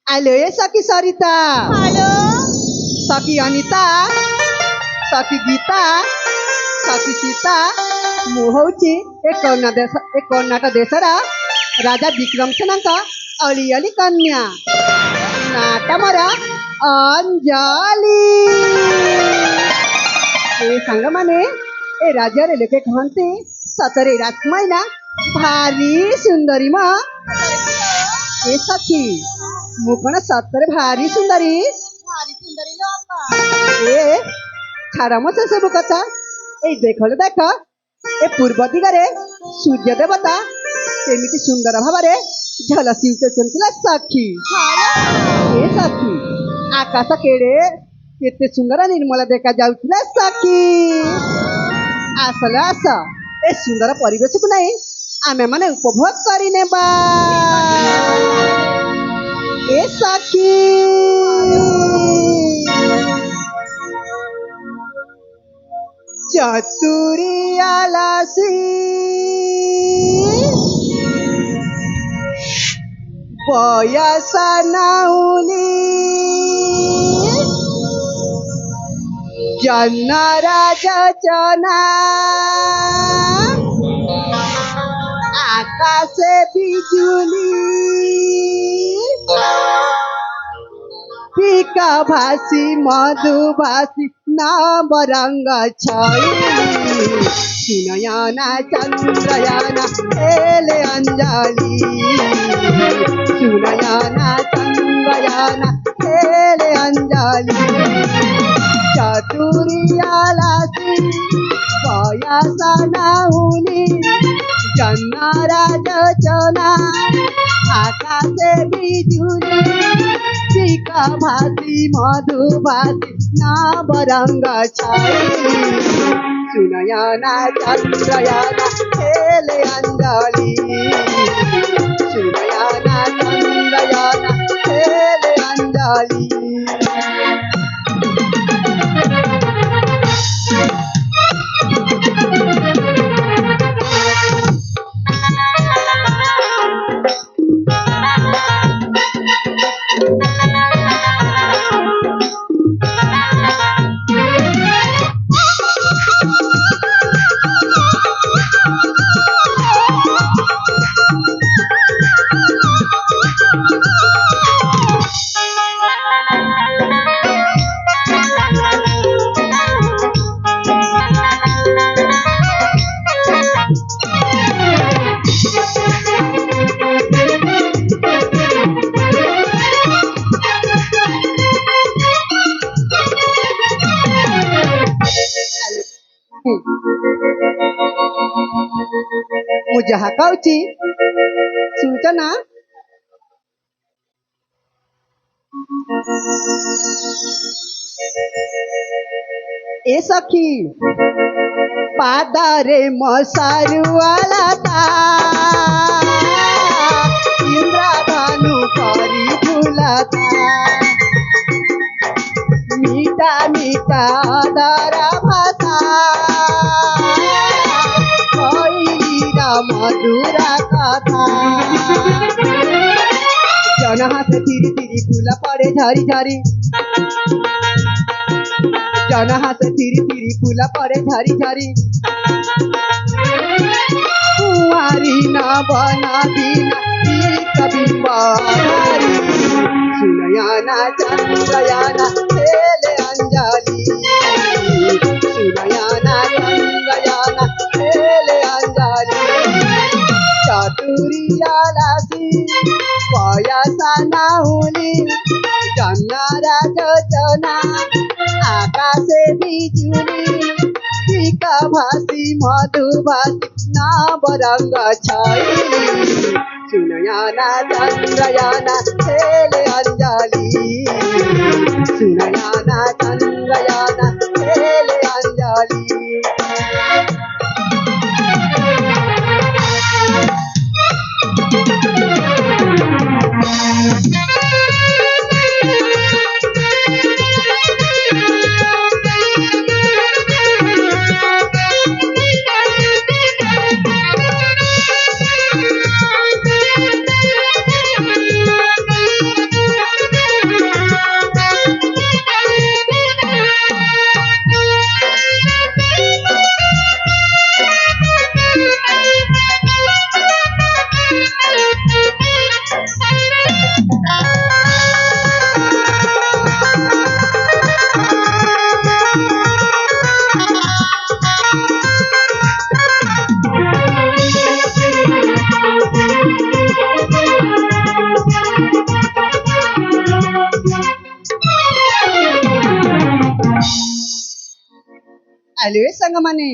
Halo ya Saki Sarita. Halo. Saki Anita. Saki Gita. Saki Sita. ମୁଁ ହଉଛି ଏ କର୍ଣ୍ଣାଟକ ଦେଶର ରାଜା ବିକ୍ରମ ସେନଙ୍କ ଅଳି ଅଳି କନ୍ୟା। ନାଟା ମୋର ଅଞ୍ଜଳି। ଏ ସାଙ୍ଗମାନେ ଏ ରାଜ୍ୟରେ ଲୋକେ କହନ୍ତି ସତରେ ରାଜମଇନା ଭାରି ସୁନ୍ଦରୀ ମ। ଏ ସଖୀ ମୁଁ କଣ ସତରେ ଭାରି ସୁନ୍ଦରୀ? ଭାରି ସୁନ୍ଦରୀ ଲୋ ଅପା। ଏ ଛାଡ଼ ମ ସେ ସବୁ କଥା। ଏଇ ଦେଖ ଦେଖ ଏ ପୂର୍ବ ଦିଗରେ ସୂର୍ଯ୍ୟ ଦେବତା କେମିତି ସୁନ୍ଦର ଭାବରେ ଝଲସି ଉଠୁଛନ୍ତି ସଖୀ। ଏ ସଖୀ ଆକାଶ କେତେ ସୁନ୍ଦର ନିର୍ମଳ ଦେଖା ଯାଉଥିଲା ସଖୀ। ଆସଲେ ଆସ ଏ ସୁନ୍ଦର ପରିବେଶକୁ ନେଇ ଆମେ ମାନେ ଉପଭୋଗ କରିନେବା। ଏ ସଖୀ ଚତୁରିଆ ଲାସି ବୟସ ନାଉନି ଜନ୍ନରାଜ ଚନା ଆକାଶେ ବିଜୁଳି পিকা ভাসি মধু ভাসি নবরঙ্গ ছয়ি সুনয়না চন্দ্রয়ানা এলে অঞ্জলি সুনয়না চন্দ্রয়ানা এলে অঞ্জলি চতুরিয়ালাসি বয়স নাহুনি জন্নরা যোচনা আকাশে বিজুলি পিকা ভাসি মধু ভাসি নবরঙ্গ ছয়ি সুনয়না চন্দ্রয়ানা হেলে অঞ্জলি সুনয়না চন্দ্রয়ানা হেলে অঞ্জলি। ମୁଁ ଯାହା କହୁଛି ଶୁଣୁଛ ନା? ଏ ସଖୀ ପାଦରେ ମଶାରୁଆଳତା ଇନ୍ଦ୍ରଧନୁ କରି ଝୁଲତା ମିଠା ମିଠା ଦର ଭାଷା মধুর কথা জনহাসে তিরি তিরি ফুল পড়ে ঝরি ঝরি জনহাসে তিরি তিরি ফুল পড়ে ঝরি ঝরি কুয়ারি নবন বিনা কবিম্বরি সুনয়না চন্দ্রয়ানা হেলে অঞ্জলি সুনয়না চন্দ্রয়ানা হেলে অঞ্জলি চতুরিয়ালাসি বয়স নাহুনি জন্নরা যোচনা আকাশে বিজুলি পিকা ভাসি মধু ভাসি নবরঙ্গ ছয়ি সুনয়না চন্দ্রয়ানা হেলে অঞ্জলি সুনয়না চন্দ্রয়ানা হেলে অঞ্জলি। ଆଇଲେ ସାଙ୍ଗମାନେ